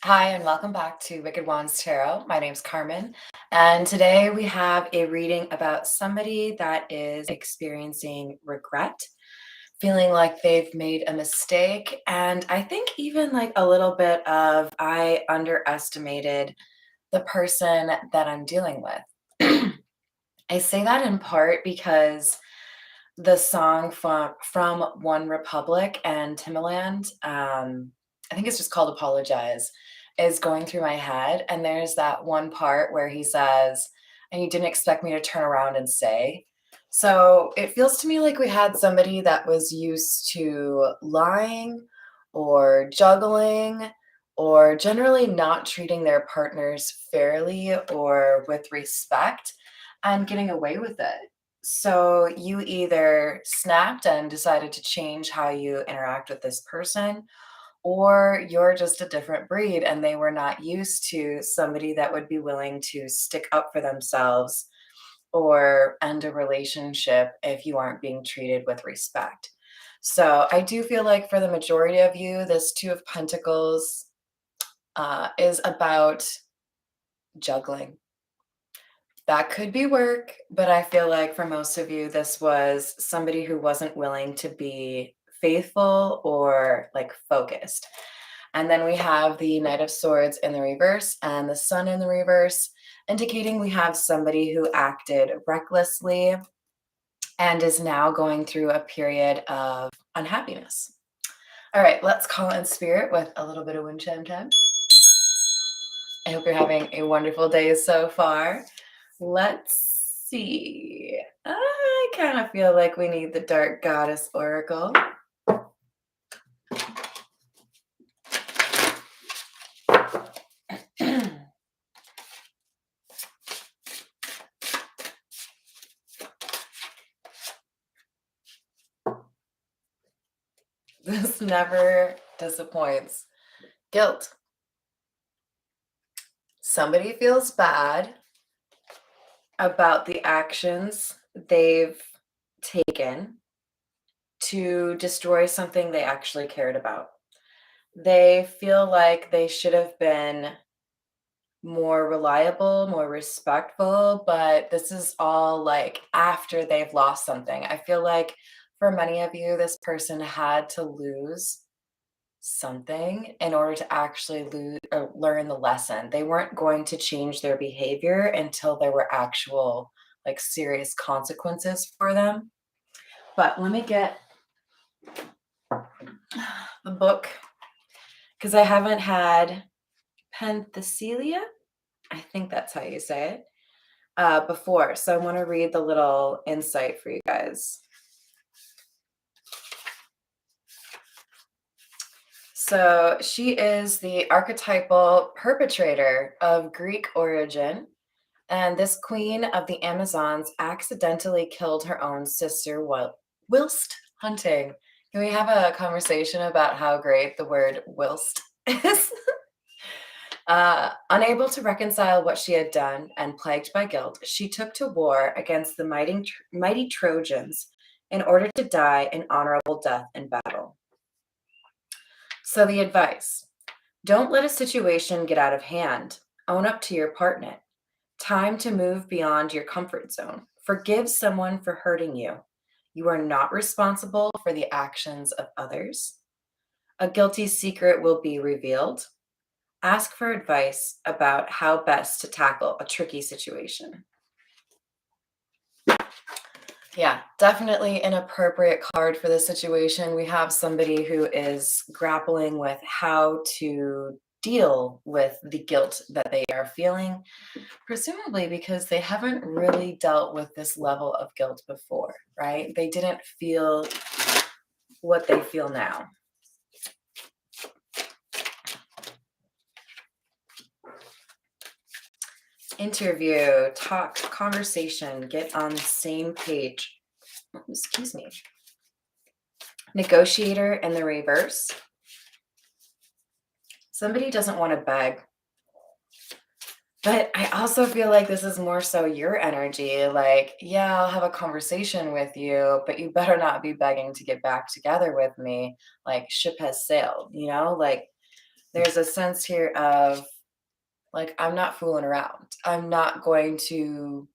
Hi, and welcome back to Wicked Wands Tarot. My name's Carmen, and today we have a reading about somebody that is experiencing regret, feeling like they've made a mistake, and I think even like a little bit of I underestimated the person that I'm dealing with. I say that in part because the song from One Republic and Timbaland, I think it's just called Apologize, is going through my head. And there's that one part where he says, and you didn't expect me to turn around and say. So it feels to me like we had somebody that was used to lying or juggling or generally not treating their partners fairly or with respect and getting away with it. So you either snapped and decided to change how you interact with this person, or you're just a different breed and they were not used to somebody that would be willing to stick up for themselves or end a relationship if you aren't being treated with respect. So I do feel like for the majority of you, this Two of Pentacles is about juggling. That could be work, but I feel like for most of you, this was somebody who wasn't willing to be faithful or like focused. And then we have the Knight of Swords in the reverse and the Sun in the reverse, indicating we have somebody who acted recklessly and is now going through a period of unhappiness. All right, let's call in spirit with a little bit of wind chime time. I hope you're having a wonderful day so far. Let's see. I kind of feel like we need the Dark Goddess Oracle. This never disappoints. Guilt. Somebody feels bad about the actions they've taken to destroy something they actually cared about. They feel like they should have been more reliable, more respectful, but this is all like after they've lost something. I feel like for many of you, this person had to lose something in order to actually learn the lesson. They weren't going to change their behavior until there were actual, like, serious consequences for them. But let me get the book because I haven't had Penthesilea. I think that's how you say it. Before. So I want to read the little insight for you guys. So she is the archetypal perpetrator of Greek origin. And this queen of the Amazons accidentally killed her own sister whilst hunting. Can we have a conversation about how great the word whilst is? Unable to reconcile what she had done and plagued by guilt, she took to war against the mighty Trojans in order to die an honorable death in battle. So the advice: don't let a situation get out of hand. Own up to your part in it. Time to move beyond your comfort zone. Forgive someone for hurting you. You are not responsible for the actions of others. A guilty secret will be revealed. Ask for advice about how best to tackle a tricky situation. Yeah, definitely an appropriate card for this situation. We have somebody who is grappling with how to deal with the guilt that they are feeling, presumably because they haven't really dealt with this level of guilt before, right? They didn't feel what they feel now. Interview, talk, conversation, get on the same page. Excuse me. Negotiator in the reverse. Somebody doesn't want to beg. But I also feel like this is more so your energy. Like, yeah, I'll have a conversation with you, but you better not be begging to get back together with me. Like, ship has sailed, you know? Like, There's a sense here of, like, I'm not fooling around. I'm not going to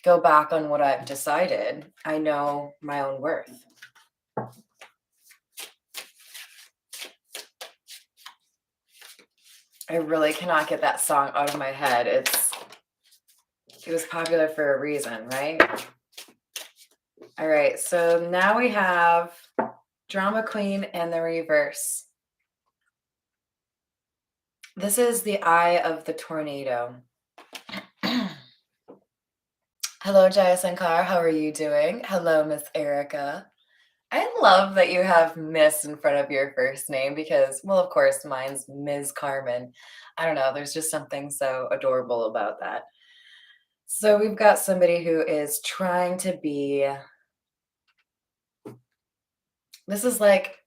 go back on what I've decided. I know my own worth. I really cannot get that song out of my head. It was popular for a reason, right? All right, so now we have Drama Queen in the reverse. This is the eye of the tornado. Hello, Jaya Sankar. How are you doing? Hello, Miss Erica. I love that you have Miss in front of your first name because, well, of course, mine's Ms. Carmen. I don't know. There's just something so adorable about that. So we've got somebody who is trying to be, this is like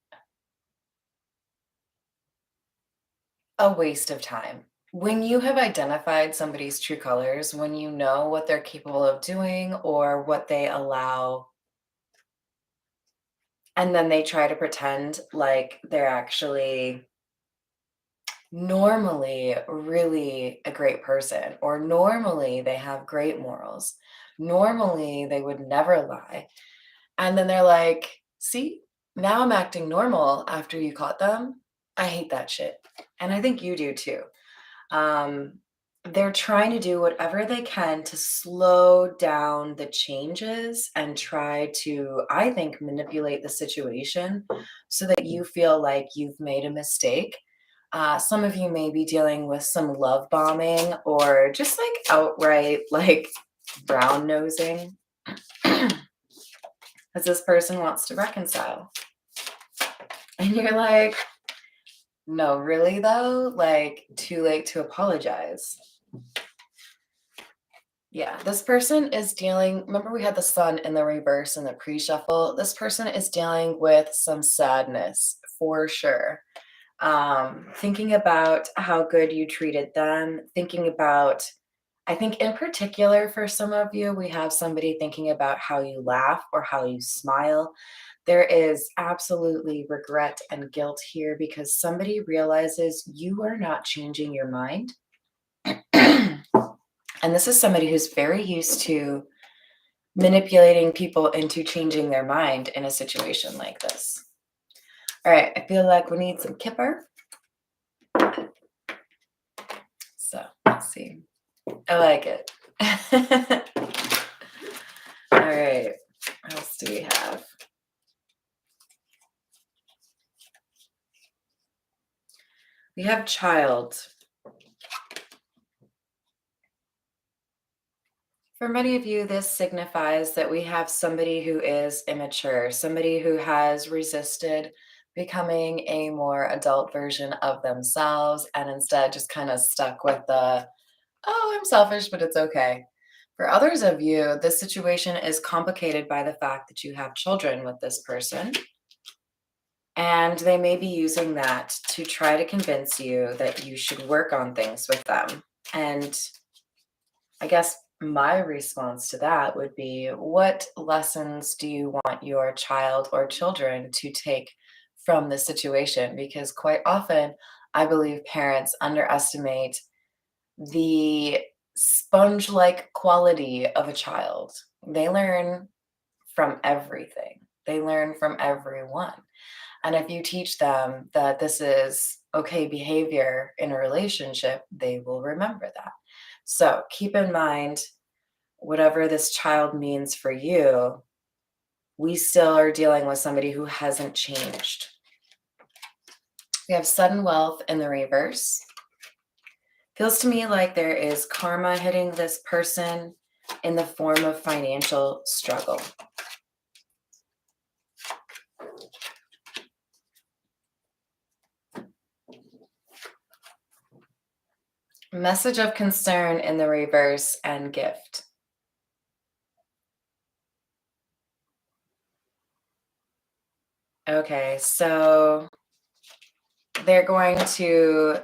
a waste of time. When you have identified somebody's true colors, when you know what they're capable of doing or what they allow, and then they try to pretend like they're actually normally really a great person, or normally they have great morals, normally they would never lie. And then they're like, see, now I'm acting normal after you caught them. I hate that shit. And I think you do too. Um, they're trying to do whatever they can to slow down the changes and try to, I think, manipulate the situation so that you feel like you've made a mistake. Some of you may be dealing with some love bombing or just like outright like brown nosing. Because this person wants to reconcile. And you're like, no, really though? Like, too late to apologize. Yeah, this person is dealing, remember we had the sun in the reverse in the pre-shuffle? This person is dealing with some sadness for sure. Thinking about how good you treated them, thinking about, I think in particular for some of you, we have somebody thinking about how you laugh or how you smile. There is absolutely regret and guilt here because somebody realizes you are not changing your mind. And this is somebody who's very used to manipulating people into changing their mind in a situation like this. All right, I feel like we need some kipper. So let's see. I like it. All right, what else do we have? We have child. For many of you, this signifies that we have somebody who is immature, somebody who has resisted becoming a more adult version of themselves and instead just kind of stuck with the, oh, I'm selfish, but it's okay. For others of you, this situation is complicated by the fact that you have children with this person. And they may be using that to try to convince you that you should work on things with them. And I guess my response to that would be, what lessons do you want your child or children to take from this situation? Because quite often, I believe parents underestimate the sponge like quality of a child. They learn from everything, they learn from everyone. And if you teach them that this is okay behavior in a relationship, they will remember that. So keep in mind, whatever this child means for you, we still are dealing with somebody who hasn't changed. We have sudden wealth in the reverse. Feels to me like there is karma hitting this person in the form of financial struggle. Message of concern in the reverse and gift. Okay, so they're going to,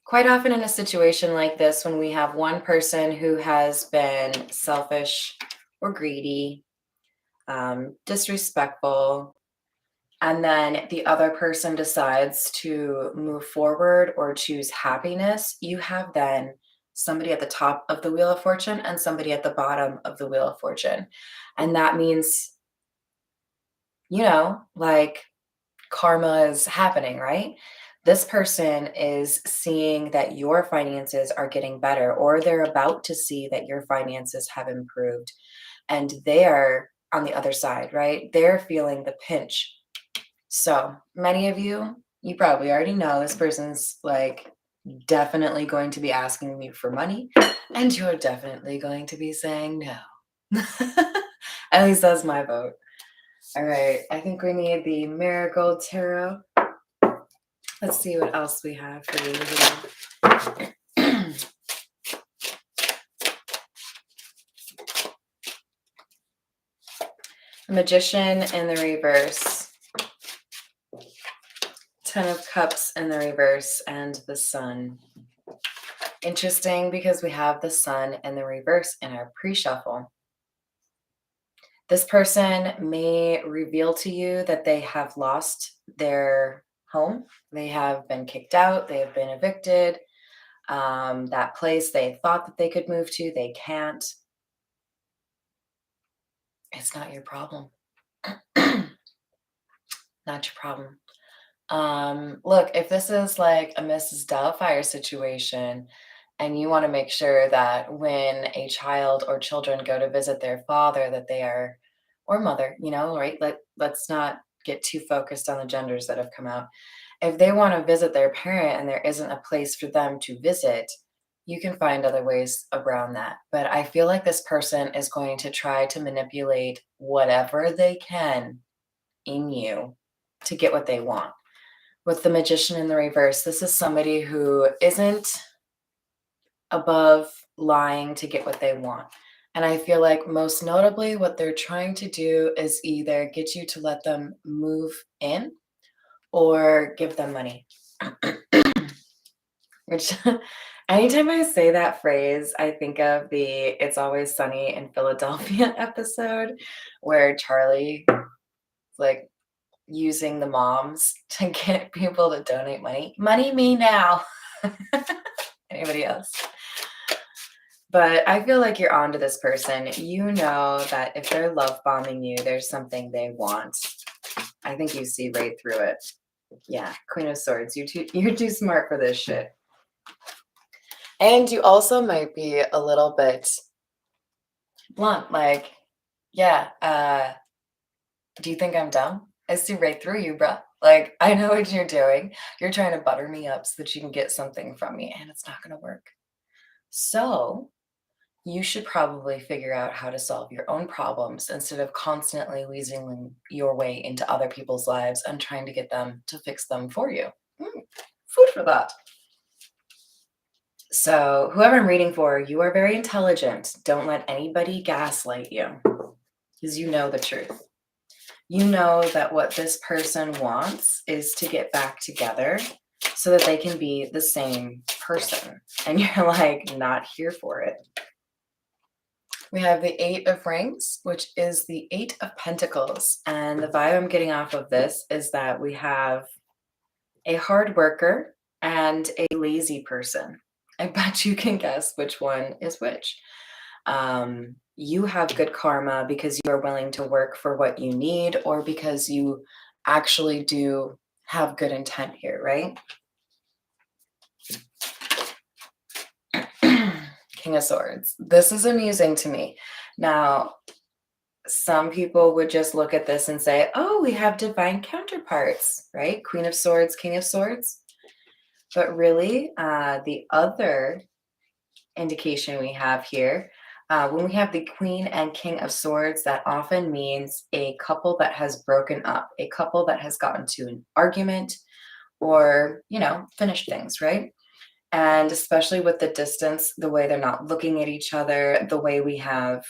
quite often in a situation like this, when we have one person who has been selfish or greedy, disrespectful, and then the other person decides to move forward or choose happiness, you have then somebody at the top of the Wheel of Fortune and somebody at the bottom of the Wheel of Fortune. And that means, like karma is happening, right? This person is seeing that your finances are getting better, or they're about to see that your finances have improved. And they're on the other side, right? They're feeling the pinch. So many of you, you probably already know this person's like definitely going to be asking you for money, and you're definitely going to be saying no. At least that's my vote. All right, I think we need the Marigold Tarot. Let's see what else we have for you here. Magician in the reverse. 10 of Cups in the reverse, and the Sun. Interesting, because we have the Sun in the reverse in our pre-shuffle. This person may reveal to you that they have lost their home. They have been kicked out. They have been evicted. That place they thought that they could move to, they can't. It's not your problem. Not your problem. Look, if this is like a Mrs. Doubtfire situation, and you want to make sure that when a child or children go to visit their father, that they are, or mother, right? Let's not get too focused on the genders that have come out. If they want to visit their parent and there isn't a place for them to visit, you can find other ways around that. But I feel like this person is going to try to manipulate whatever they can in you to get what they want. With the Magician in the reverse, this is somebody who isn't above lying to get what they want. And I feel like most notably what they're trying to do is either get you to let them move in or give them money. Which anytime I say that phrase, I think of the It's Always Sunny in Philadelphia episode where Charlie is like using the moms to get people to donate money. Money me now. Anybody else? But I feel like you're onto this person. You know that if they're love bombing you, there's something they want. I think you see right through it. Yeah, Queen of Swords. You're too smart for this shit. And you also might be a little bit blunt. Like, yeah, do you think I'm dumb? I see right through you, bruh. Like, I know what you're doing. You're trying to butter me up so that you can get something from me, and it's not going to work. So you should probably figure out how to solve your own problems instead of constantly weaseling your way into other people's lives and trying to get them to fix them for you. Food for thought. So whoever I'm reading for, you are very intelligent. Don't let anybody gaslight you, because you know the truth. You know that what this person wants is to get back together so that they can be the same person. And you're like, not here for it. We have the 8 of Rings, which is the 8 of Pentacles. And the vibe I'm getting off of this is that we have a hard worker and a lazy person. I bet you can guess which one is which. You have good karma because you are willing to work for what you need, or because you actually do have good intent here, right? King of Swords. This is amusing to me. Now, some people would just look at this and say, oh, we have divine counterparts, right? Queen of Swords, King of Swords. But really, the other indication we have here, when we have the Queen and King of Swords, that often means a couple that has broken up, a couple that has gotten to an argument or, finished things, right? And especially with the distance, the way they're not looking at each other, the way we have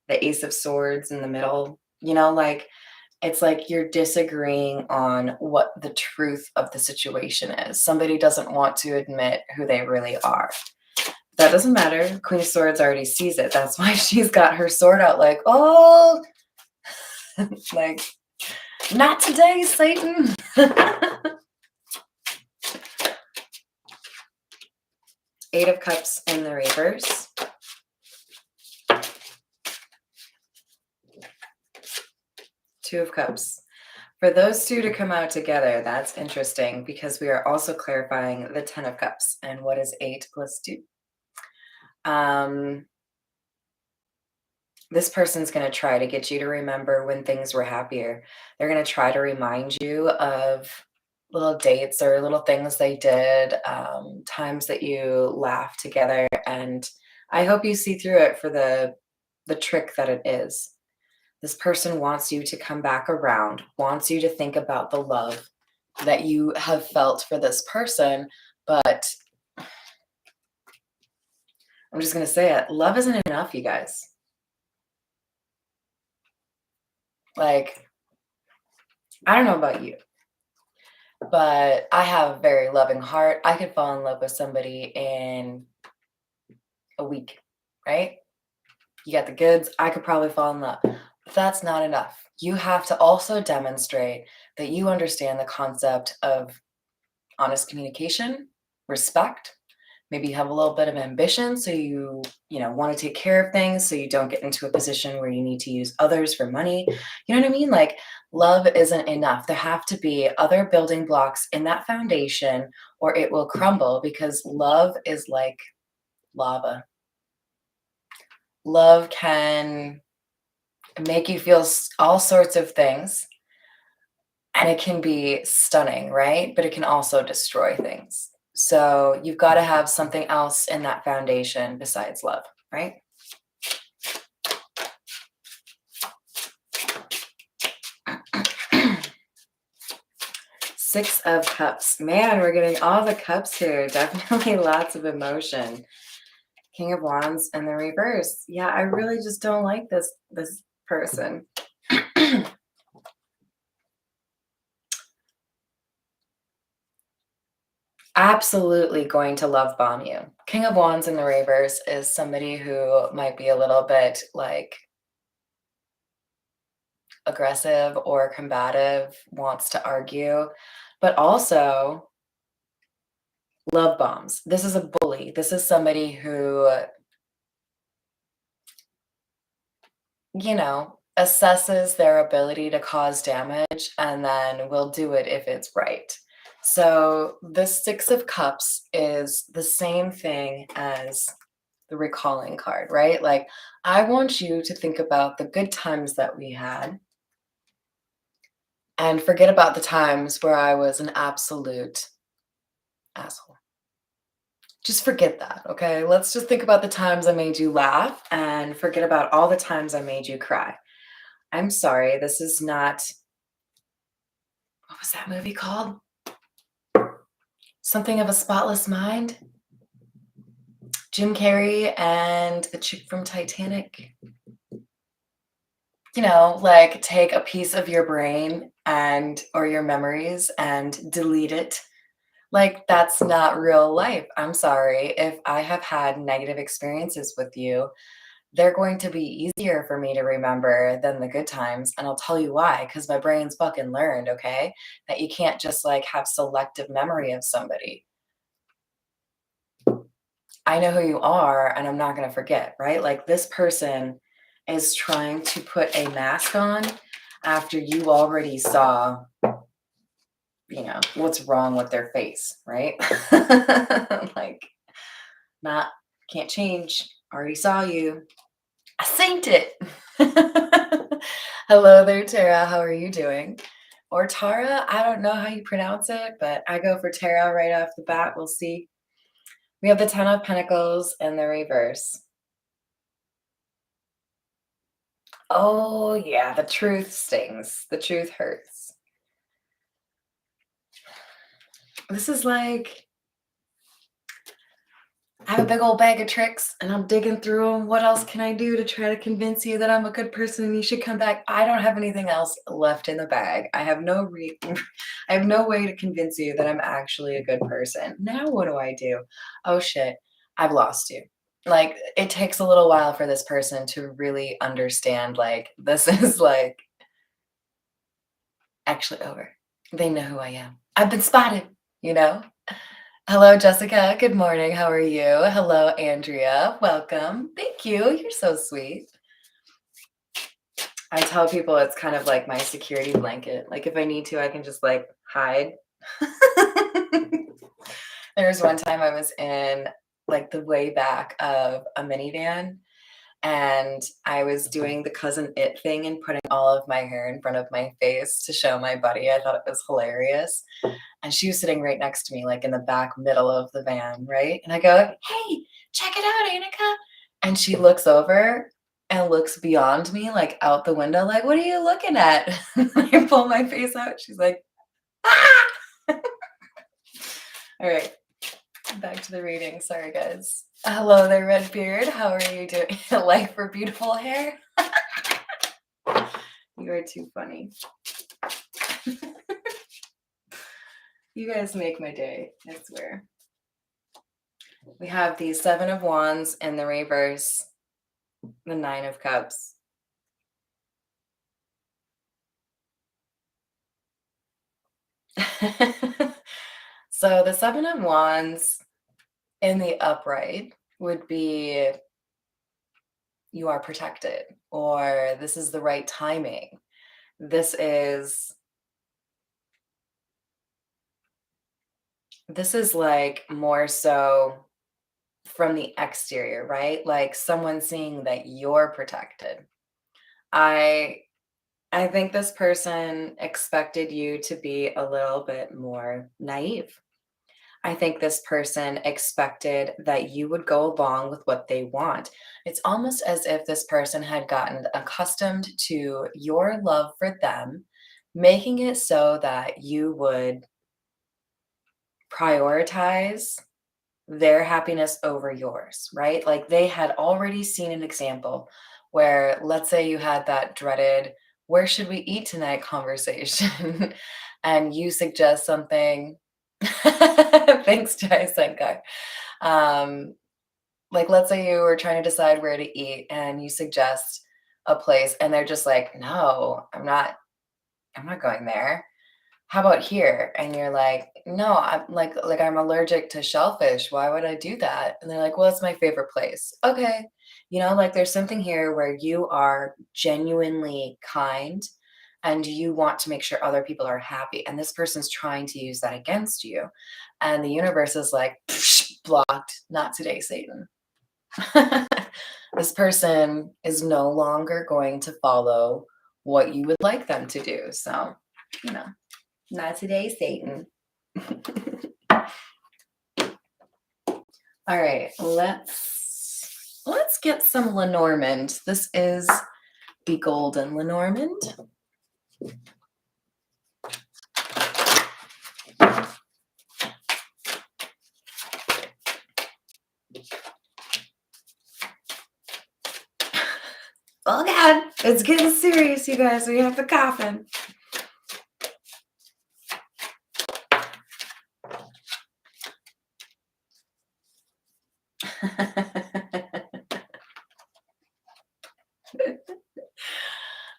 the Ace of Swords in the middle, it's like you're disagreeing on what the truth of the situation is. Somebody doesn't want to admit who they really are. That doesn't matter. Queen of Swords already sees it. That's why she's got her sword out like, oh, like, Not today, Satan. Eight of Cups in the reverse. Two of Cups. For those two to come out together, that's interesting because we are also clarifying the Ten of Cups. And what is 8 plus 2? This person's going to try to get you to remember when things were happier. They're going to try to remind you of little dates or little things they did, times that you laughed together. And I hope you see through it for the trick that it is. This person wants you to come back around, wants you to think about the love that you have felt for this person. But I'm just going to say it. Love isn't enough, you guys. Like, I don't know about you, but I have a very loving heart. I could fall in love with somebody in a week, right? You got the goods. I could probably fall in love. But that's not enough. You have to also demonstrate that you understand the concept of honest communication, respect. Maybe you have a little bit of ambition, so you want to take care of things, so you don't get into a position where you need to use others for money. You know what I mean? Like, love isn't enough. There have to be other building blocks in that foundation, or it will crumble, because love is like lava. Love can make you feel all sorts of things, and it can be stunning, right? But it can also destroy things. So you've got to have something else in that foundation besides love, right? Six of Cups. Man, we're getting all the cups here. Definitely lots of emotion. King of Wands in the reverse. Yeah, I really just don't like this person. Absolutely going to love bomb you. King of Wands in the reverse is somebody who might be a little bit like aggressive or combative, wants to argue, but also love bombs. This is a bully. This is somebody who, assesses their ability to cause damage and then will do it if it's right. So the Six of Cups is the same thing as the recalling card, right? Like, I want you to think about the good times that we had and forget about the times where I was an absolute asshole. Just forget that, okay? Let's just think about the times I made you laugh and forget about all the times I made you cry. I'm sorry, this is not, what was that movie called? Something of a Spotless Mind? Jim Carrey and the chick from Titanic. Like, take a piece of your brain or your memories and delete it. Like, that's not real life. I'm sorry. If I have had negative experiences with you, they're going to be easier for me to remember than the good times. And I'll tell you why, because my brain's fucking learned, okay? That you can't just like have selective memory of somebody. I know who you are and I'm not going to forget, right? Like, this person is trying to put a mask on after you already saw, what's wrong with their face, right? Like, can't change. Already saw you. I synced it. Hello there, Tara. How are you doing? Or Tara, I don't know how you pronounce it, but I go for Tara right off the bat. We'll see. We have the Ten of Pentacles in the reverse. Oh, yeah, the truth stings. The truth hurts. This is like, I have a big old bag of tricks and I'm digging through them. What else can I do to try to convince you that I'm a good person and you should come back? I don't have anything else left in the bag. I have no I have no way to convince you that I'm actually a good person. Now what do? Oh shit, I've lost you. Like, it takes a little while for this person to really understand, like, this is like Actually over. They know who I am. I've been spotted, you know? Hello, Jessica. Good morning. How are you? Hello, Andrea. Welcome. Thank you. You're so sweet. I tell people it's kind of like my security blanket. Like if I need to, I can just like hide. There was one time I was in like the way back of a minivan and I was doing the cousin it thing and putting all of my hair in front of my face to show my buddy. I thought it was hilarious. And she was sitting right next to me, like in the back middle of the van, right? And I go, "Hey, check it out, Annika." And she looks over and looks beyond me, like out the window, like, "What are you looking at?" I pull my face out. She's like, "Ah!" All right, back to the reading. Sorry, guys. Hello there, Redbeard. How are you doing? Life for beautiful hair? You are too funny. You guys make my day, I swear. We have the Seven of Wands in the reverse, the Nine of Cups. So the Seven of Wands in the upright would be you are protected, or this is the right timing. This is like more so from the exterior, right? Like someone seeing that you're protected. I think this person expected you to be a little bit more naive. I think this person expected that you would go along with what they want. It's almost as if this person had gotten accustomed to your love for them, making it so that you would prioritize their happiness over yours, right? Like they had already seen an example where, let's say you had that dreaded, where should we eat tonight conversation, and you suggest something. Thanks, Jai Sankar. Like, let's say you were trying to decide where to eat and you suggest a place, and they're just like, no, I'm not going there. How about here? And you're like, no, I'm like I'm allergic to shellfish. Why would I do that? And they're like, well, it's my favorite place. Okay. Like there's something here where you are genuinely kind and you want to make sure other people are happy. And this person's trying to use that against you. And the universe is like, blocked, not today, Satan. This person is no longer going to follow what you would like them to do. So, not today, Satan. All right, let's get some Lenormand. This is the golden Lenormand. Oh God, it's getting serious, you guys. We have the coffin.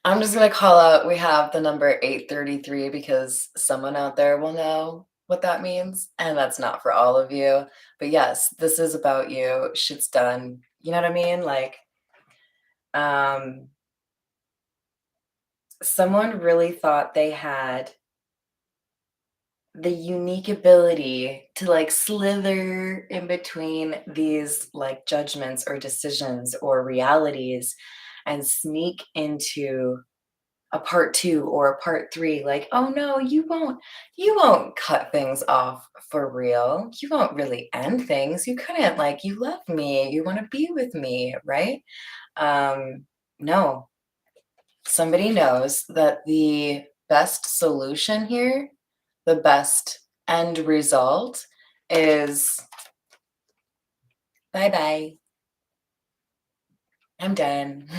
I'm just going to call out, we have the number 833 because someone out there will know what that means. And that's not for all of you. But yes, this is about you. Shit's done. You know what I mean? Like, someone really thought they had the unique ability to like slither in between these like judgments or decisions or realities and sneak into a part 2 or a part 3, like, oh no, you won't cut things off for real, you won't really end things, you couldn't, like, you love me, you want to be with me, right? No, somebody knows that the best solution here, the best end result is bye bye, I'm done.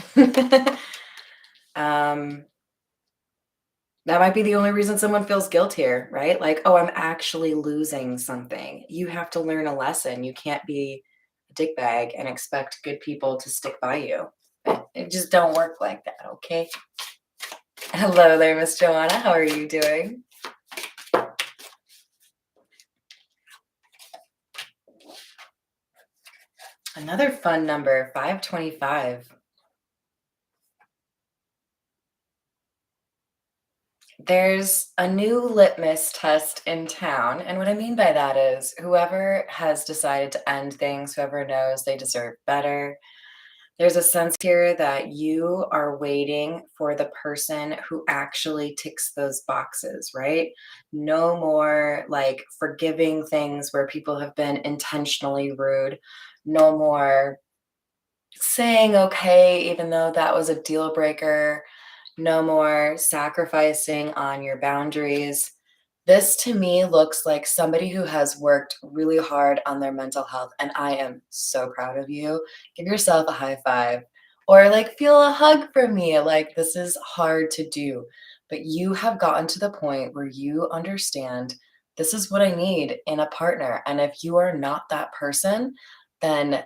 That might be the only reason someone feels guilt here, right? Like, oh, I'm actually losing something. You have to learn a lesson. You can't be a dickbag and expect good people to stick by you. It just don't work like that, okay? Hello there, Miss Joanna. How are you doing? Another fun number, 525. There's a new litmus test in town. And what I mean by that is whoever has decided to end things, whoever knows they deserve better, there's a sense here that you are waiting for the person who actually ticks those boxes, right? No more like forgiving things where people have been intentionally rude. No more saying okay, even though that was a deal breaker. No more sacrificing on your boundaries. This to me looks like somebody who has worked really hard on their mental health, and I am so proud of you. Give yourself a high five or like feel a hug from me. Like, this is hard to do, but you have gotten to the point where you understand this is what I need in a partner. And if you are not that person, then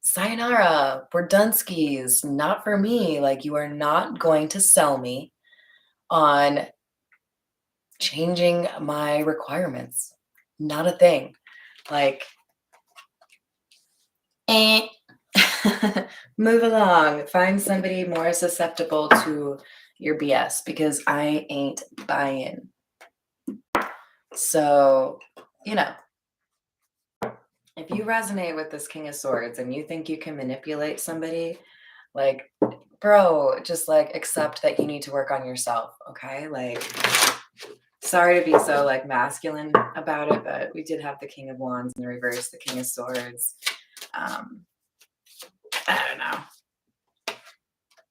sayonara, we're done skis, not for me. Like, you are not going to sell me on changing my requirements. Not a thing. Like, eh. Move along. Find somebody more susceptible to your BS because I ain't buying. So, you know, if you resonate with this King of Swords and you think you can manipulate somebody, like, bro, just like accept that you need to work on yourself, okay? Like, sorry to be so like masculine about it, but we did have the King of Wands in the reverse, the King of Swords. I don't know.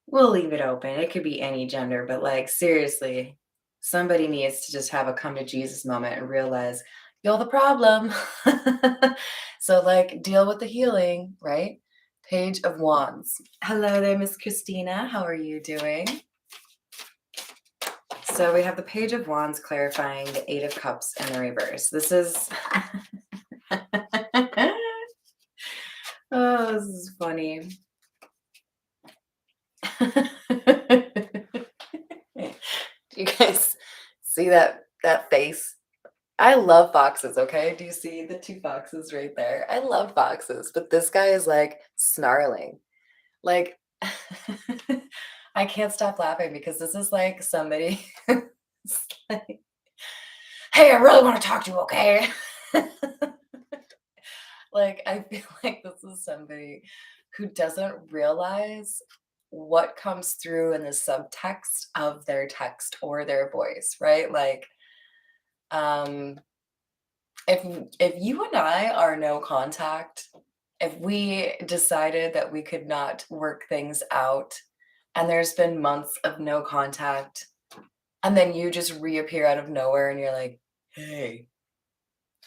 We'll leave it open. It could be any gender, but like, seriously, somebody needs to just have a come to Jesus moment and realize you're the problem. So like, deal with the healing, right? Page of Wands. Hello there, Miss Christina. How are you doing? So we have the Page of Wands clarifying the Eight of Cups in the reverse. This is oh, this is funny. Do you guys see that face? I love foxes, okay? Do you see the two foxes right there? I love foxes, but this guy is like snarling. Like, I can't stop laughing because this is like somebody who's like, hey, I really want to talk to you, okay? Like, I feel like this is somebody who doesn't realize what comes through in the subtext of their text or their voice, right? Like, um, if you and I are no contact, if we decided that we could not work things out, and there's been months of no contact, and then you just reappear out of nowhere and you're like, hey,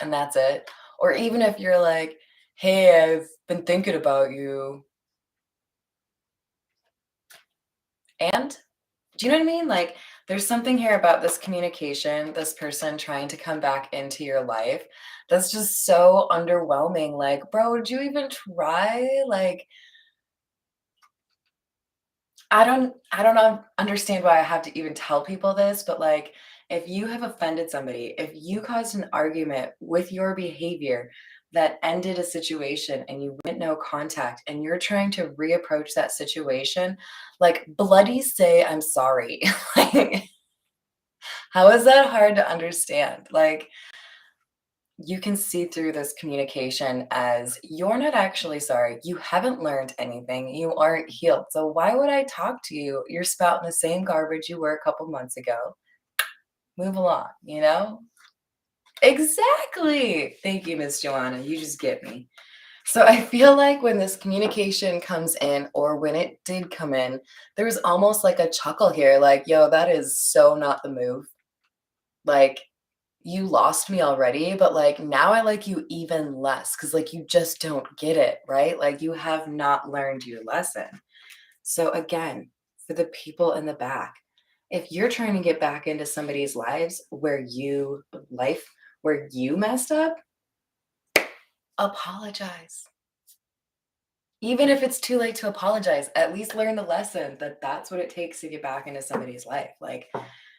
and that's it. Or even if you're like, hey, I've been thinking about you. And do you know what I mean? Like, there's something here about this communication, this person trying to come back into your life that's just so underwhelming. Like, bro, did you even try? Like, I don't understand why I have to even tell people this, but like, if you have offended somebody, if you caused an argument with your behavior that ended a situation and you went no contact and you're trying to reapproach that situation, like, bloody say I'm sorry. Like, how is that hard to understand? Like, you can see through this communication as you're not actually sorry. You haven't learned anything. You aren't healed. So why would I talk to you? You're spouting the same garbage you were a couple months ago. Move along, you know? Exactly. Thank you, Miss Joanna. You just get me. So I feel like when this communication comes in, or when it did come in, there was almost like a chuckle here, like, yo, that is so not the move. Like, you lost me already, but like now I like you even less because like you just don't get it, right? Like, you have not learned your lesson. So again, for the people in the back, if you're trying to get back into somebody's life where you messed up, apologize. Even if it's too late to apologize, at least learn the lesson that that's what it takes to get back into somebody's life. Like,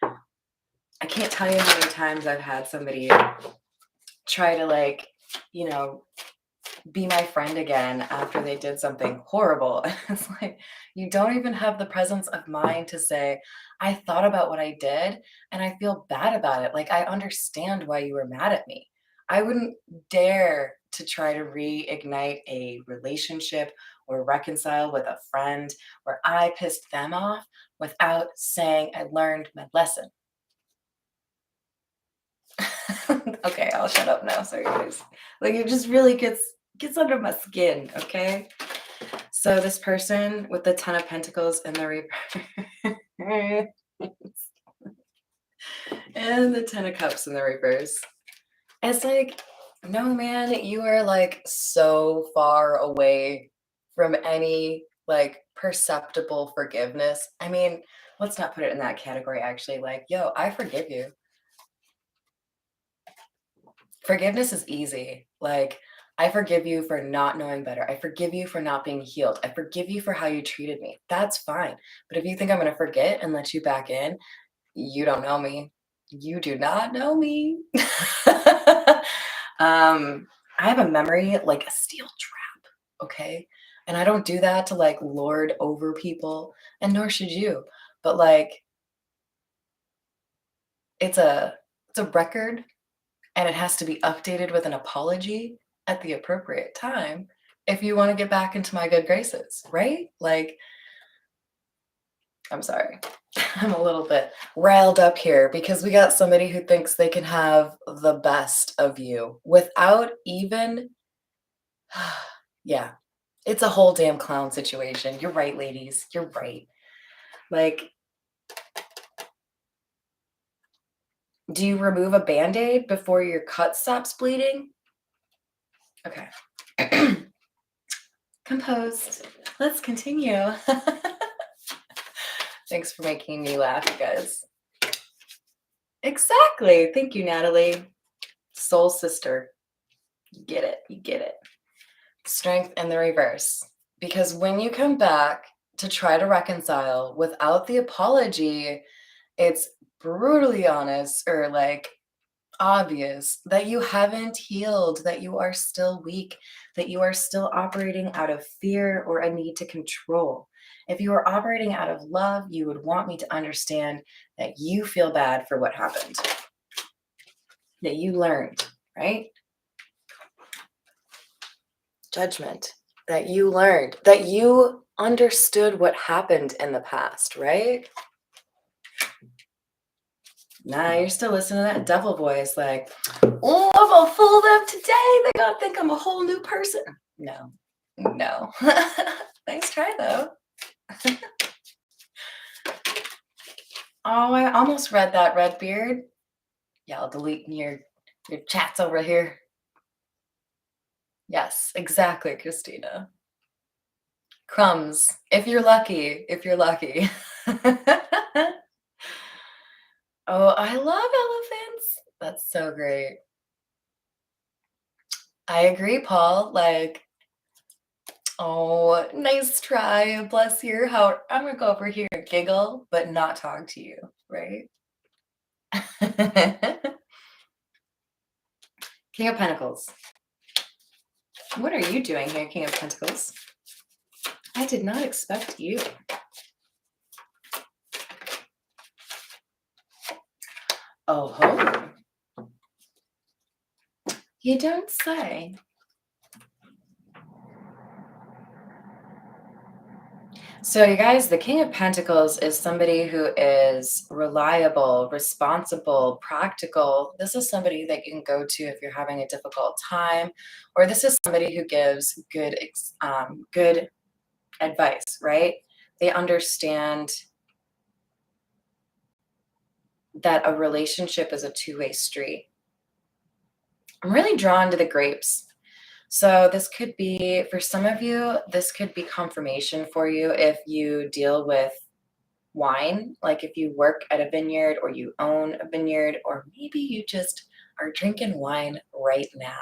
I can't tell you how many times I've had somebody try to, like, you know, be my friend again after they did something horrible. It's like, you don't even have the presence of mind to say, I thought about what I did and I feel bad about it. Like, I understand why you were mad at me. I wouldn't dare to try to reignite a relationship or reconcile with a friend where I pissed them off without saying I learned my lesson. Okay, I'll shut up now. Sorry, guys. Like, it just really gets under my skin. Okay. So this person with the Ten of Pentacles in the reverse and the Ten of Cups in the reverse. It's like, no, man, you are like so far away from any like perceptible forgiveness. I mean, let's not put it in that category, actually. Like, yo, I forgive you. Forgiveness is easy. Like, I forgive you for not knowing better. I forgive you for not being healed. I forgive you for how you treated me. That's fine. But if you think I'm going to forget and let you back in, you don't know me. You do not know me. I have a memory like a steel trap, okay? And I don't do that to like lord over people, and nor should you. But like, it's a it's a record, and it has to be updated with an apology at the appropriate time if you want to get back into my good graces, right? Like, I'm sorry. I'm a little bit riled up here because we got somebody who thinks they can have the best of you without even, yeah, it's a whole damn clown situation. You're right, ladies. You're right. Like, do you remove a band-aid before your cut stops bleeding? Okay. Composed. Let's continue. Thanks for making me laugh, you guys. Exactly. Thank you, Natalie. Soul sister. You get it. You get it. Strength in the reverse. Because when you come back to try to reconcile without the apology, it's brutally honest or like obvious that you haven't healed, that you are still weak, that you are still operating out of fear or a need to control. If you were operating out of love, you would want me to understand that you feel bad for what happened, that you learned, right? Judgment, that you learned, that you understood what happened in the past, right? Nah, you're still listening to that devil voice like, oh, I'm gonna fool them today. They're gonna think I'm a whole new person. No, no. Nice try though. Oh, I almost read that, Redbeard. Yeah, I'll delete your chats over here. Yes, exactly, Christina. Crumbs. If you're lucky, if you're lucky. Oh, I love elephants. That's so great. I agree, Paul. Like, oh, nice try. Bless your heart. I'm gonna go over here and giggle, but not talk to you, right? King of Pentacles. What are you doing here, King of Pentacles? I did not expect you. Oh ho. You don't say. So, you guys, the King of Pentacles is somebody who is reliable, responsible, practical. This is somebody that you can go to if you're having a difficult time, or this is somebody who gives good advice, right? They understand that a relationship is a two-way street. I'm really drawn to the grapes. So this could be, for some of you, this could be confirmation for you if you deal with wine, like if you work at a vineyard or you own a vineyard, or maybe you just are drinking wine right now.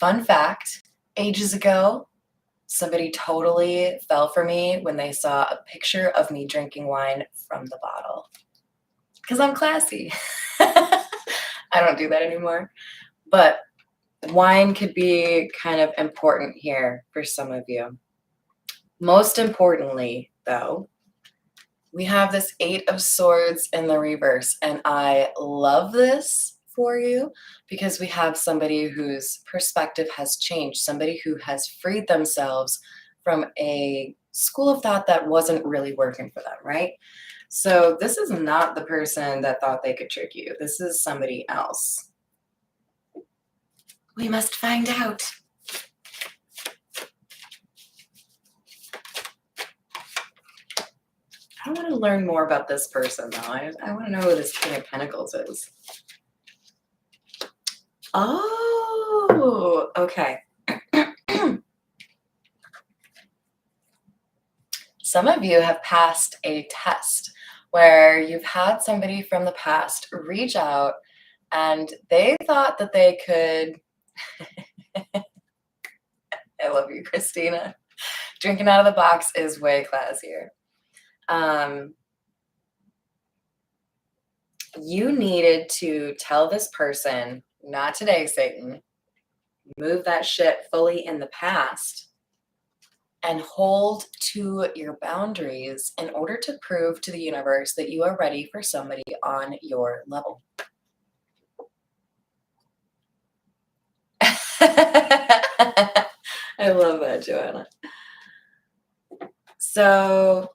Fun fact, ages ago, Somebody totally fell for me when they saw a picture of me drinking wine from the bottle. Because I'm classy. I don't do that anymore. But wine could be kind of important here for some of you. Most importantly, though, we have this Eight of Swords in the reverse, and I love this for you because we have somebody whose perspective has changed, somebody who has freed themselves from a school of thought that wasn't really working for them, right? So this is not the person that thought they could trick you. This is somebody else. We must find out. I want to learn more about this person, though. I want to know who this King of Pentacles is. Oh, okay. Some of you have passed a test where you've had somebody from the past reach out and they thought that they could. I love you, Christina. Drinking out of the box is way classier. You needed to tell this person, not today, Satan, move that shit fully in the past and hold to your boundaries in order to prove to the universe that you are ready for somebody on your level. I love that, Joanna. So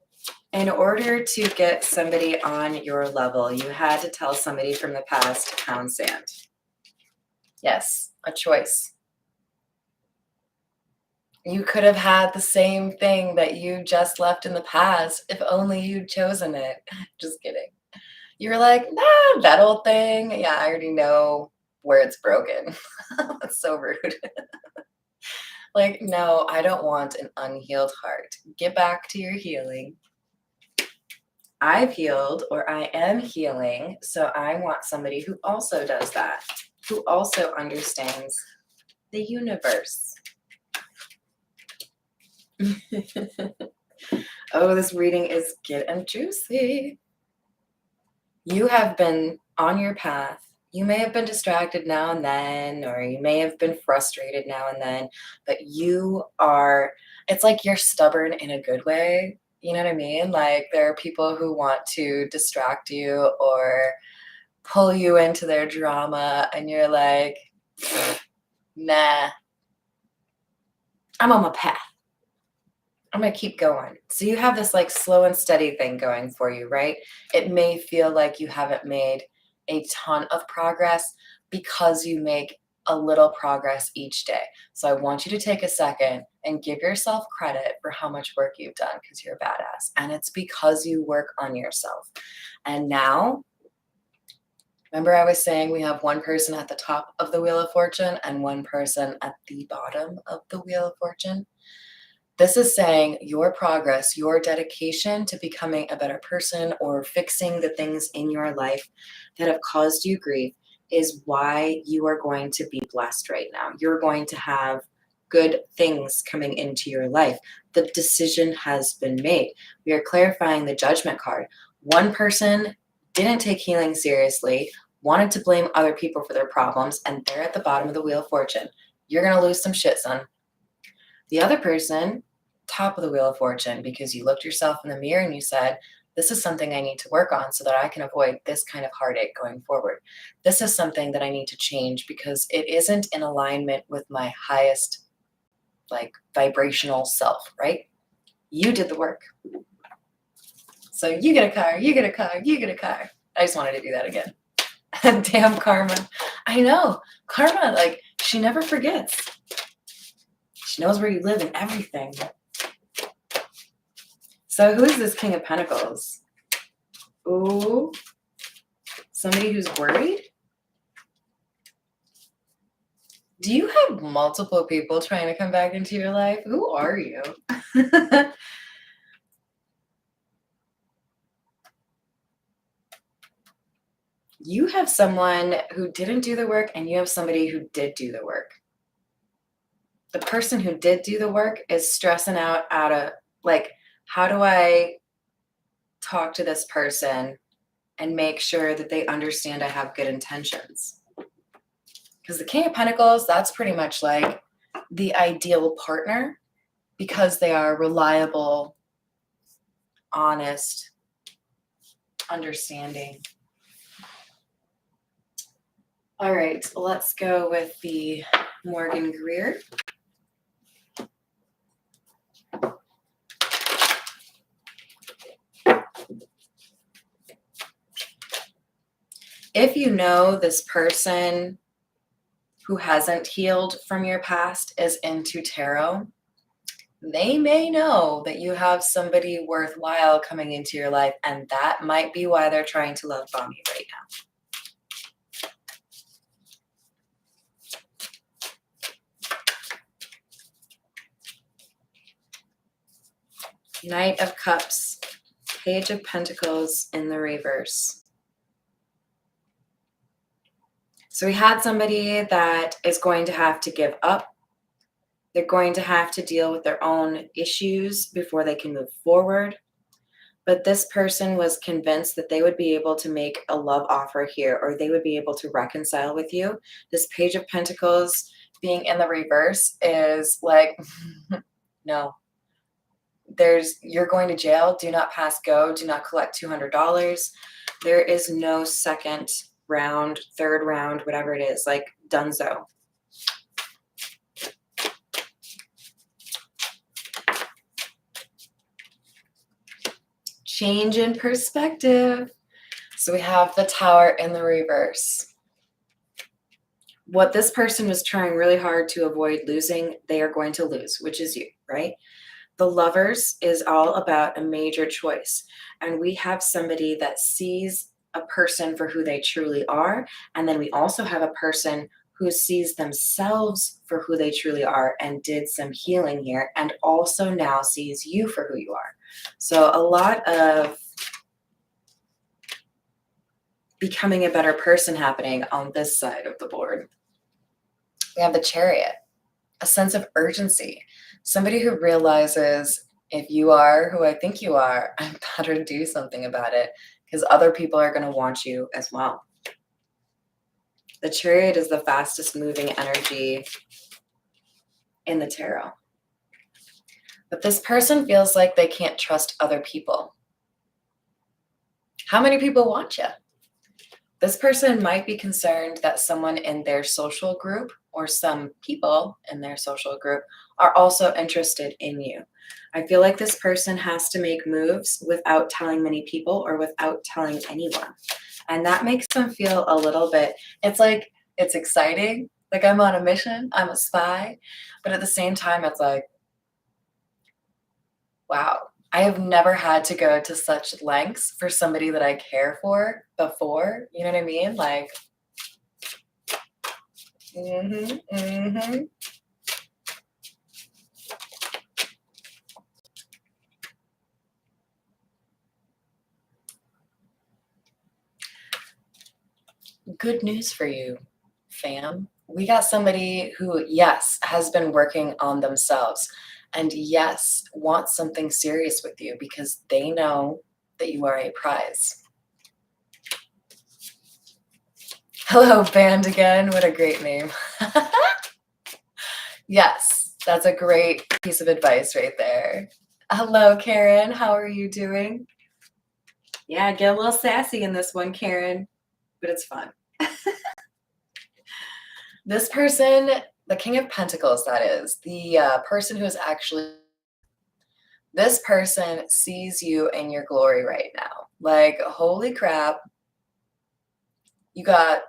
in order to get somebody on your level, you had to tell somebody from the past to pound sand. Yes, a choice. You could have had the same thing that you just left in the past if only you'd chosen it. Just kidding. You were like, nah, that old thing. Yeah, I already know where it's broken. That's so rude. Like, no, I don't want an unhealed heart. Get back to your healing. I've healed, or I am healing, so I want somebody who also does that, who also understands the universe. Oh, this reading is getting juicy. You have been on your path. You may have been distracted now and then, or you may have been frustrated now and then, but you are, it's like you're stubborn in a good way. You know what I mean? Like there are people who want to distract you or pull you into their drama, and you're like, nah, I'm on my path. I'm going to keep going. So you have this like slow and steady thing going for you, right? It may feel like you haven't made a ton of progress because you make a little progress each day. So I want you to take a second and give yourself credit for how much work you've done because you're a badass. And it's because you work on yourself. And now, remember I was saying we have one person at the top of the Wheel of Fortune and one person at the bottom of the Wheel of Fortune? This is saying your progress, your dedication to becoming a better person or fixing the things in your life that have caused you grief is why you are going to be blessed right now. You're going to have good things coming into your life. The decision has been made. We are clarifying the Judgment card. One person didn't take healing seriously, wanted to blame other people for their problems, and they're at the bottom of the Wheel of Fortune. You're going to lose some shit, son. The other person, top of the Wheel of Fortune, because you looked yourself in the mirror and you said, this is something I need to work on so that I can avoid this kind of heartache going forward. This is something that I need to change because it isn't in alignment with my highest like vibrational self, right? You did the work. So you get a car, you get a car, you get a car. I just wanted to do that again. Damn karma. I know. Karma, like, she never forgets. She knows where you live and everything. So who is this King of Pentacles? Ooh, somebody who's worried? Do you have multiple people trying to come back into your life? Who are you? You have someone who didn't do the work and you have somebody who did do the work. the person who did do the work is stressing out of like, how do I talk to this person and make sure that they understand I have good intentions? Because the King of Pentacles, that's pretty much like the ideal partner because they are reliable, honest, understanding. All right, let's go with the Morgan Greer. If you know this person who hasn't healed from your past is into tarot, they may know that you have somebody worthwhile coming into your life, and that might be why they're trying to love bomb you right now. Knight of Cups, Page of Pentacles in the reverse. So we had somebody that is going to have to give up. They're going to have to deal with their own issues before they can move forward. But this person was convinced that they would be able to make a love offer here, or they would be able to reconcile with you. This Page of Pentacles being in the reverse is like, no. You're going to jail. Do not pass go. Do not collect $200. There is no second round, third round, whatever it is, like dunzo. Change in perspective. So we have the Tower in the reverse. What this person was trying really hard to avoid losing, they are going to lose, which is you, right? The Lovers is all about a major choice. And we have somebody that sees a person for who they truly are. And then we also have a person who sees themselves for who they truly are and did some healing here, and also now sees you for who you are. So a lot of becoming a better person happening on this side of the board. We have the Chariot, a sense of urgency. Somebody who realizes, if you are who I think you are, I better do something about it because other people are going to want you as well. The Chariot is the fastest moving energy in the tarot. But this person feels like they can't trust other people. How many people want you? This person might be concerned that someone in their social group or some people in their social group are also interested in you. I feel like this person has to make moves without telling many people or without telling anyone. And that makes them feel a little bit, it's like, it's exciting. Like I'm on a mission, I'm a spy. But at the same time, it's like, wow, I have never had to go to such lengths for somebody that I care for before. You know what I mean? Like, Good news for you, fam. We got somebody who, yes, has been working on themselves and yes, wants something serious with you because they know that you are a prize. Hello, band again. What a great name. Yes, that's a great piece of advice right there. Hello, Karen. How are you doing? Yeah, get a little sassy in this one, Karen, but it's fun. This person, the King of Pentacles, that is, the person who is actually, this person sees you in your glory right now. Like, holy crap, you got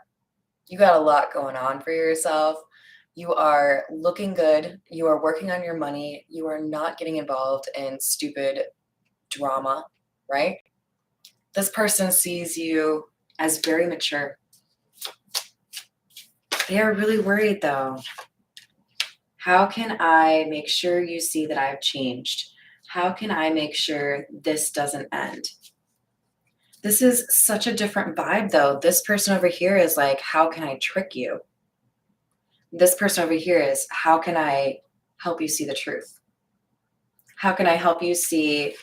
a lot going on for yourself. You are looking good. You are working on your money. You are not getting involved in stupid drama, right? This person sees you as very mature. They are really worried though. How can I make sure you see that I've changed? How can I make sure this doesn't end? This is such a different vibe though. This person over here is like, how can I trick you? This person over here is, how can I help you see the truth? How can I help you see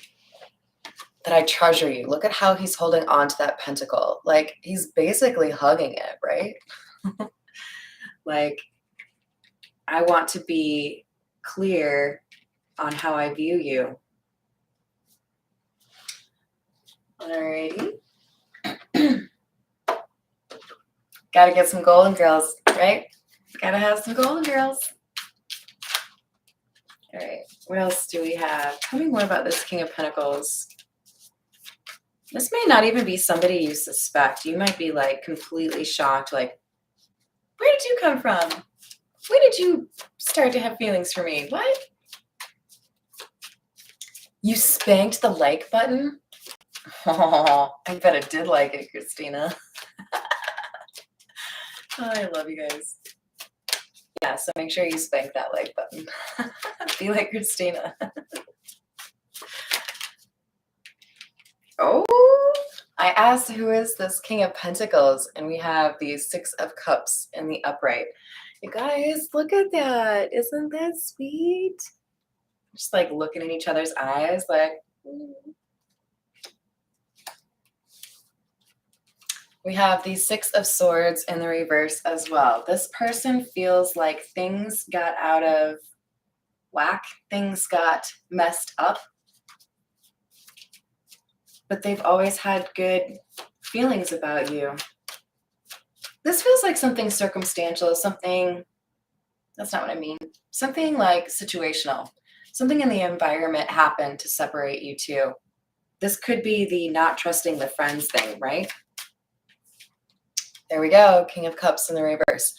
that I treasure you? Look at how he's holding on to that pentacle. Like, he's basically hugging it, right? Like, I want to be clear on how I view you. Alrighty. Gotta get some golden girls, right? Gotta have some golden girls. All right, what else do we have? Tell me more about this King of Pentacles. This may not even be somebody you suspect. You might be like completely shocked, like, where did you come from? When did you start to have feelings for me? What? You spanked the like button? Oh, I bet it did like it, Christina. Oh, I love you guys. Yeah, so make sure you spank that like button. Be like Christina. Oh, I asked who is this King of Pentacles, and we have the Six of Cups in the upright. You guys, look at that. Isn't that sweet? Just like looking in each other's eyes, like, We have the Six of Swords in the reverse as well. This person feels like things got out of whack, things got messed up, but they've always had good feelings about you. This feels like something circumstantial, something, that's not what I mean, something like situational. Something in the environment happened to separate you two. This could be the not trusting the friends thing, right? There we go, King of Cups in the reverse.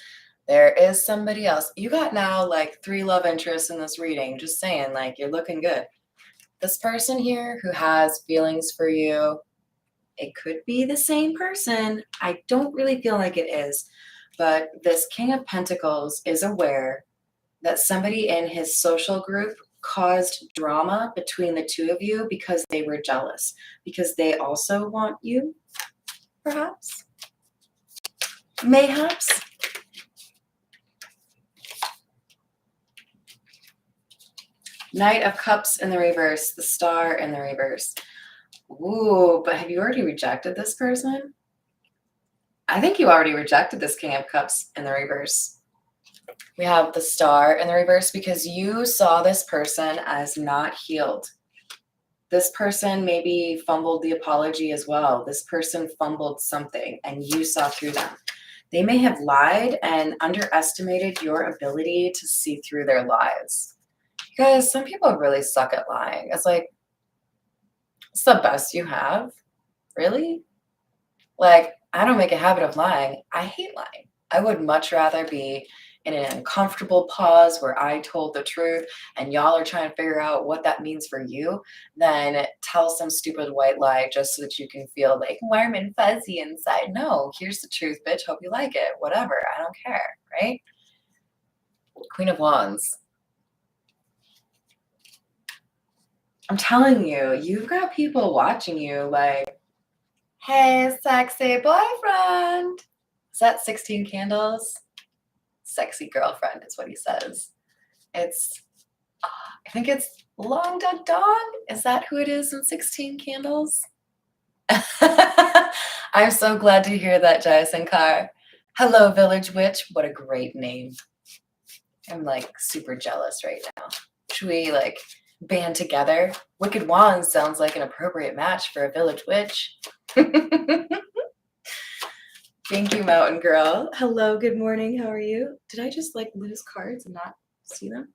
There is somebody else. You got now like 3 love interests in this reading. Just saying, like, you're looking good. This person here who has feelings for you, it could be the same person. I don't really feel like it is. But this King of Pentacles is aware that somebody in his social group caused drama between the two of you because they were jealous, because they also want you, perhaps. Mayhaps. Knight of Cups in the reverse, the Star in the reverse. Ooh, but have you already rejected this person? I think you already rejected this King of Cups in the reverse. We have the Star in the reverse because you saw this person as not healed. This person maybe fumbled the apology as well. This person fumbled something and you saw through them. They may have lied and underestimated your ability to see through their lies. Because some people really suck at lying. It's like, it's the best you have? Really? Like, I don't make a habit of lying. I hate lying. I would much rather be in an uncomfortable pause where I told the truth and y'all are trying to figure out what that means for you than tell some stupid white lie just so that you can feel like warm and fuzzy inside. No, here's the truth, bitch. Hope you like it. Whatever. I don't care, right? Queen of Wands. I'm telling you, you've got people watching you like, hey, sexy boyfriend. Is that 16 candles? Sexy girlfriend is what he says. It's, I think it's Long Dead Dawn. Is that who it is in 16 candles? I'm so glad to hear that, Jason Carr. Hello, Village Witch. What a great name. I'm like super jealous right now. Should we like band together? Wicked Wands sounds like an appropriate match for a Village Witch. Thank you, Mountain Girl. Hello, good morning. How are you? Did I just like lose cards and not see them?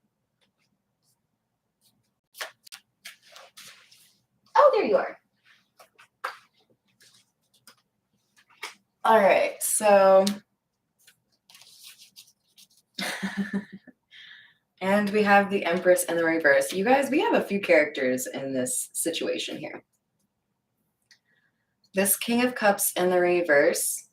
Oh, there you are. All right, so and we have the Empress in the reverse. You guys, we have a few characters in this situation here. This King of Cups in the reverse,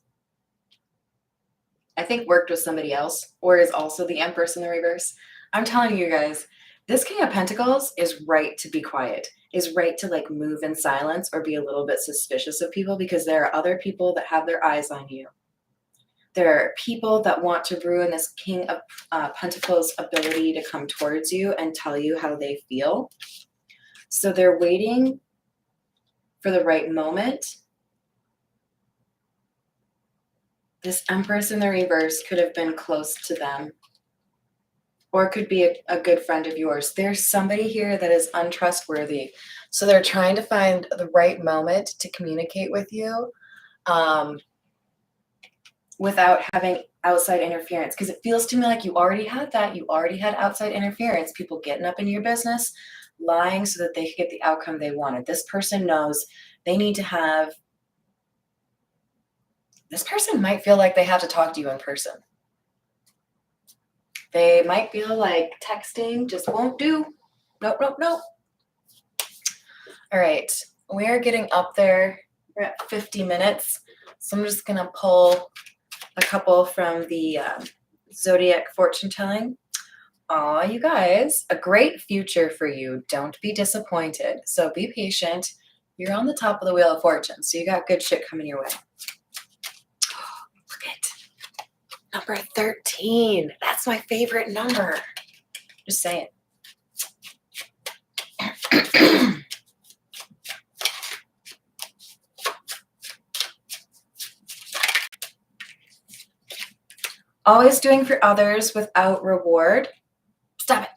I think worked with somebody else or is also the Empress in the reverse. I'm telling you guys, this King of Pentacles is right to be quiet, is right to like move in silence or be a little bit suspicious of people because there are other people that have their eyes on you. There are people that want to ruin this King of Pentacles ability to come towards you and tell you how they feel. So they're waiting for the right moment. This Empress in the reverse could have been close to them, or could be a good friend of yours. There's somebody here that is untrustworthy. So they're trying to find the right moment to communicate with you without having outside interference. Because it feels to me like you already had that. You already had outside interference. People getting up in your business, lying so that they could get the outcome they wanted. This person knows they need to have. This person might feel like they have to talk to you in person. They might feel like texting just won't do. Nope, nope, nope. All right, we're getting up there. We're at 50 minutes. So I'm just going to pull a couple from the Zodiac fortune telling. Aw, you guys, a great future for you. Don't be disappointed. So be patient. You're on the top of the wheel of fortune, so you got good shit coming your way. Look at number 13. That's my favorite number. Just saying. Always doing for others without reward. Stop it.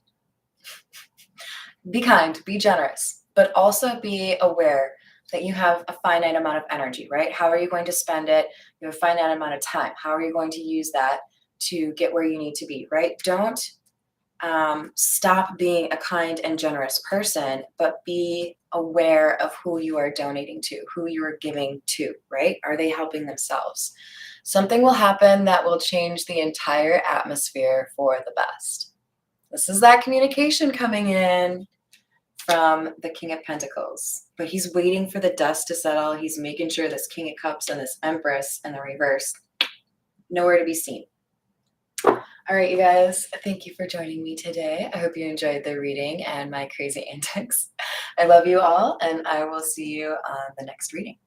Be kind, be generous, but also be aware that you have a finite amount of energy, right? How are you going to spend it? You have a finite amount of time. How are you going to use that to get where you need to be, right? Don't stop being a kind and generous person, but be aware of who you are donating to, who you are giving to, right? Are they helping themselves? Something will happen that will change the entire atmosphere for the best. This is that communication coming in from the King of Pentacles, but he's waiting for the dust to settle. He's making sure this King of Cups and this Empress in the reverse, nowhere to be seen. All right, you guys, thank you for joining me today. I hope you enjoyed the reading and my crazy antics. I love you all, and I will see you on the next reading.